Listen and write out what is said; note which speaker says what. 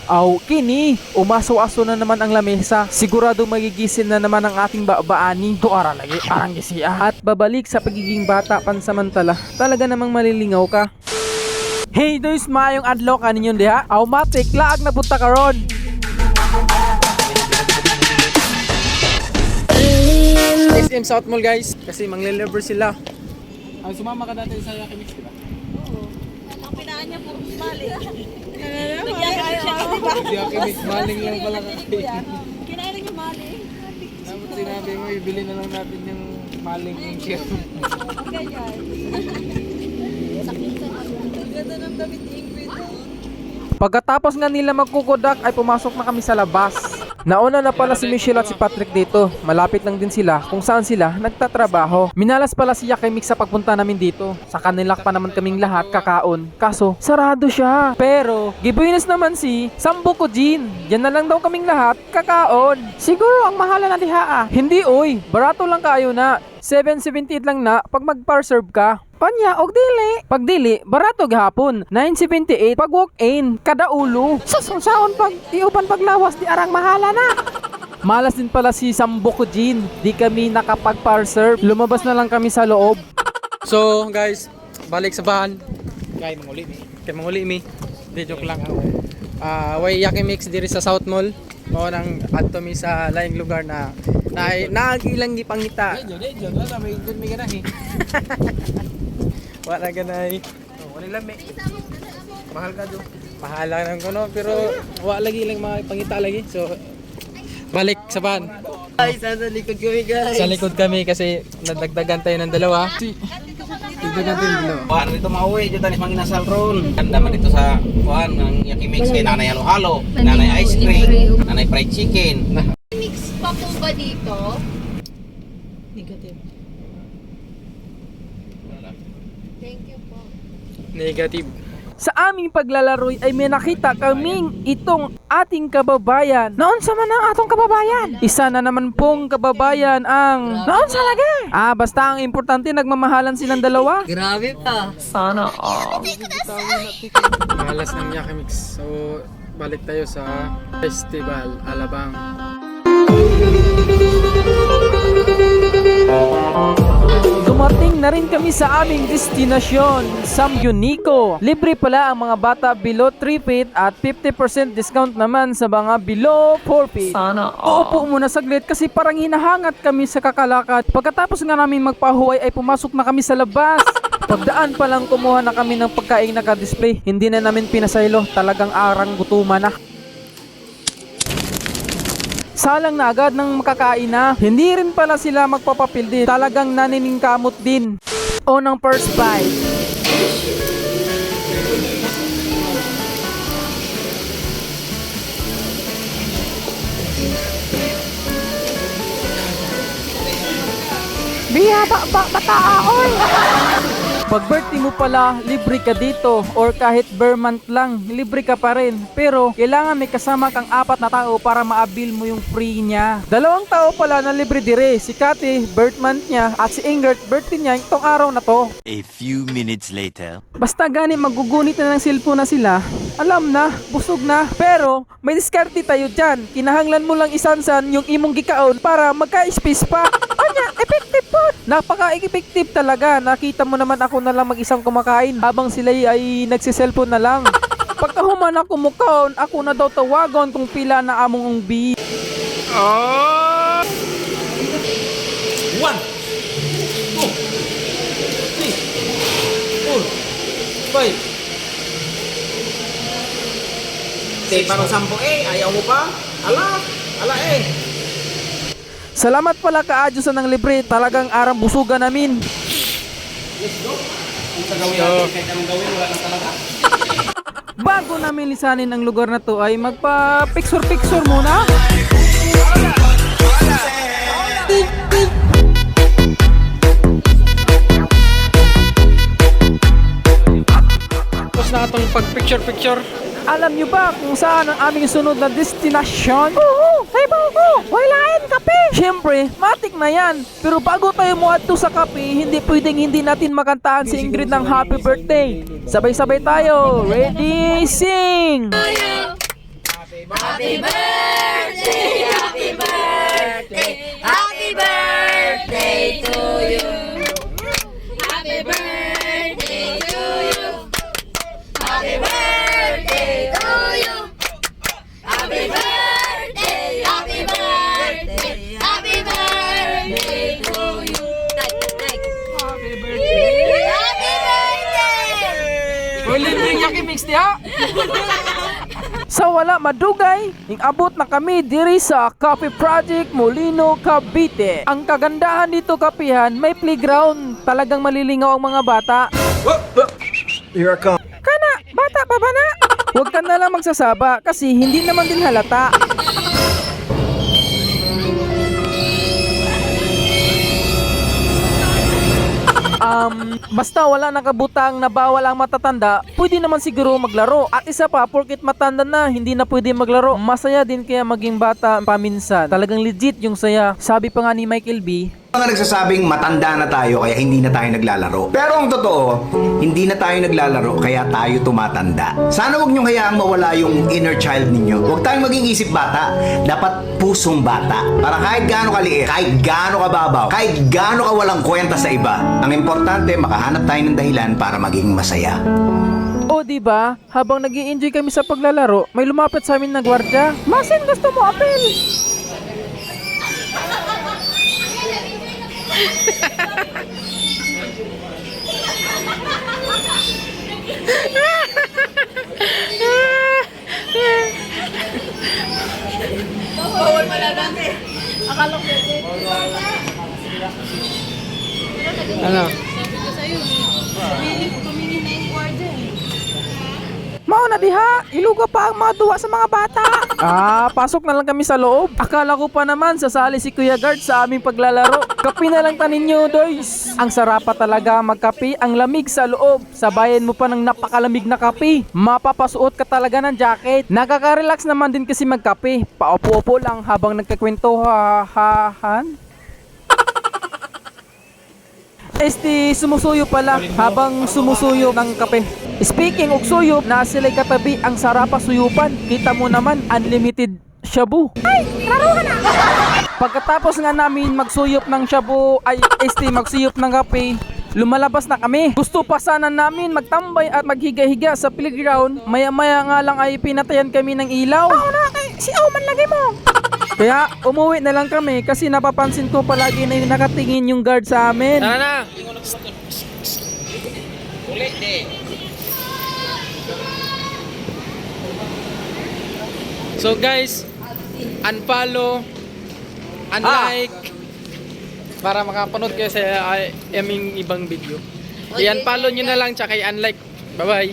Speaker 1: Aw, kini, umaso-aso na naman ang lamesa. Sigurado magigising na naman ang ating babaani. Tuara lagi, arang gisiya. At babalik sa pagiging bata pansamantala. Talaga namang malilingaw ka. Hey, dois mayong adlaw kaninyon diha. Aw, matik, laag na punta karon. SM South Mall guys, kasi mangle-lever sila. Ay, sumama ka dati sa Yaki Mix, diba?
Speaker 2: Oo. Ang pinaan niya puro mali.
Speaker 1: Yaki Mix, maling lang pala kasi.
Speaker 2: Kinain niyo mali.
Speaker 1: Dapat sinabi mo, ibili na lang natin yung maling yung share.
Speaker 2: Ganyan. Sakit sa mga. Ang ganda ng damit ni Ingrid.
Speaker 1: Pagkatapos nga nila magkukudak ay pumasok na kami sa labas. Nauna na pala si Michelle at si Patrick dito. Malapit lang din sila kung saan sila nagtatrabaho. Minalas pala si Yaki Mix sa pagpunta namin dito. Sa kanila pa naman kaming lahat kakaon. Kaso, sarado siya. Pero, gibuinas naman si Sambuco Jean. Diyan na lang daw kaming lahat kakaon. Siguro ang mahala na diha ah. Hindi oy, barato lang kayo na. 778 lang na pag mag-parserve ka. Panya, og dili. Pag dili, barato gahapon. 978 pag walk-in, kada ulo. Sasaon pag iuban paglawas di arang mahala na. Malas din pala si Sambuco Jean. Di kami nakapag-parserve. Lumabas na lang kami sa loob. So, guys, balik sa bahan. Kay manguli mi. Di joke lang. Way Yaki Mix diri sa South Mall. Mao nang adto mi sa laing lugar na naagilang gipangita. Dejo, wala may dun mi ganahi. Wala ganahi. Wala lang mi. Mahal ka do. Mahal lang kuno pero wala lagi lang mga pangita lagi. So balik sa van.
Speaker 3: Guys, sa likod kami guys.
Speaker 1: Sa likod kami kasi nadagdagan tayo ng dalawa. Dagdagan tayo ng dalawa.
Speaker 4: Kuhan dito mauwi, dito tanis manginasal ron. Ganda man dito sa kuhan, ang Yaki Mix kay nanay halo-halo, nanay ice cream, nanay fried chicken.
Speaker 2: Mix pa po ba dito?
Speaker 3: Negative.
Speaker 2: Thank you po.
Speaker 1: Negative. Sa aming paglalaroy ay may nakita kaming itong ating kababayan. Noon sa man ang atong kababayan? Isa na naman pong kababayan ang... Noon sa lagi? Basta ang importante nagmamahalan silang dalawa.
Speaker 3: Grabe pa. Sana all.
Speaker 1: Malas ng Yaki Mix. So, balik tayo sa Festival Alabang. Dumating na rin kami sa aming destinasyon, Sam Unico. Libre pala ang mga bata below 3 feet at 50% discount naman sa mga below 4 feet.
Speaker 3: Sana all.
Speaker 1: Uupo muna saglit kasi parang hinahangat kami sa kakalakad. Pagkatapos nga namin magpahuway ay pumasok na kami sa labas. Pagdaan pa lang kumuha na kami ng pagkain naka-display. Hindi na namin pinasaylo, talagang arang gutuman na. Salang na agad ng makakain na. Hindi rin pala sila magpapapildi. Talagang naniningkamot din. O ng first bite. Biya bataoy. Pag birthday mo pala, libre ka dito or kahit bare month lang, libre ka pa rin. Pero kailangan may kasama kang 4 na tao para ma-avail mo yung free niya. 2 tao pala na libre dire, si Cathy, birth month niya at si Ingert, birthday niya itong araw na to.
Speaker 5: A few minutes later.
Speaker 1: Basta gani magugunit na ng cellphone na sila, alam na, busog na. Pero may diskarte tayo dyan, kinahanglan mo lang isansan yung imong gikaon para magka-space pa. Anya, effective po. Napaka-effective talaga. Nakita mo naman ako na lang mag-isang kumakain habang sila ay nagsiselfone na lang. Pagkahuman ako mukaon, ako na daw tawagon kung pila na among ang bi. Oh!
Speaker 4: 1 2 3 4 5 Say parang 10 ayaw mo pa? Ala
Speaker 1: Salamat pala ka Adyo sa nang libre. Talagang arang busugan namin.
Speaker 4: Let's go. Kung sa gawin natin, kahit anong gawin, wala na talaga.
Speaker 1: Bago namin lisanin ang lugar na to ay magpa-picture-picture muna. Tapos na itong pag-picture-picture. Alam nyo ba kung saan ang aming sunod na destinasyon? Oo, ay bago, walain kape. Siyempre, matik na yan. Pero bago tayo muadto sa kape, hindi pwedeng hindi natin makantahan si Ingrid ng happy birthday. Sabay-sabay tayo. Ready, sing!
Speaker 2: Happy birthday, happy birthday, happy birthday to you. Happy birthday to you. Happy birthday to you. Happy birthday, happy birthday, happy birthday to you. Happy birthday. Happy birthday.
Speaker 1: Ulit yung Yaki Mix niya. Sa wala madugay, abot na kami diri sa Coffee Project Molino, Cavite. Ang kagandahan dito kapihan, may playground. Talagang malilingaw ang mga bata. Kana, bata pa ba na? Huwag ka na lang magsasaba kasi hindi naman din halata. Basta wala nakabutang na bawal ang matatanda, pwede naman siguro maglaro. At isa pa, porket matanda na, hindi na pwede maglaro. Masaya din kaya maging bata paminsan. Talagang legit yung saya. Sabi pa nga ni Michael B,
Speaker 6: Mga nagsasabing matanda na tayo kaya hindi na tayo naglalaro. Pero ang totoo, hindi na tayo naglalaro kaya tayo tumatanda. Sana huwag niyong hayaang mawala yung inner child ninyo. Huwag tayong maging isip bata. Dapat pusong bata. Para kahit gaano kaliit, kahit gaano kababaw, kahit gaano ka walang kwenta sa iba. Ang importante, makahanap tayo ng dahilan para maging masaya.
Speaker 1: o diba, habang nag-i-enjoy kami sa paglalaro, may lumapit sa amin na gwardya. Masin, gusto mo apel?
Speaker 2: Bawal malagang eh. Akala ko eh.
Speaker 1: Ano?
Speaker 2: Sabi ko sa'yo, tumingin na yung guardia eh.
Speaker 1: Mao na diha, iluga pa ang mga duwa sa mga bata. Pasok na lang kami sa loob. Akala ko pa naman sasali si Kuya Guard sa aming paglalaro. Kape na lang tanin nyo, doys. Ang sarap pa talaga magkape, ang lamig sa loob. Sabayan mo pa ng napakalamig na kape. Mapapasuot ka talaga ng jacket. Nakaka-relax naman din kasi magkape. Paupo-upo lang habang nagkakwentuhan. Sumusuyo pala habang sumusuyo ng kape. Speaking og suyop, na sila'y katabi ang sarapa suyupan. Kita mo naman, unlimited shabu. Ay, laro ka na! Pagkatapos nga namin magsuyop ng shabu, magsuyop ng kape, lumalabas na kami. Gusto pa sana namin magtambay at maghiga-higa sa playground. Maya-maya nga lang ay pinatayan kami ng ilaw. Si Oman lagi mo! Kaya umuwi na lang kami kasi napapansin ko palagi na nakatingin yung guard sa amin. So guys, unfollow, unlike, para makapanood kayo sa aming ibang video. I-unfollow nyo na lang tsaka i-unlike. Bye bye.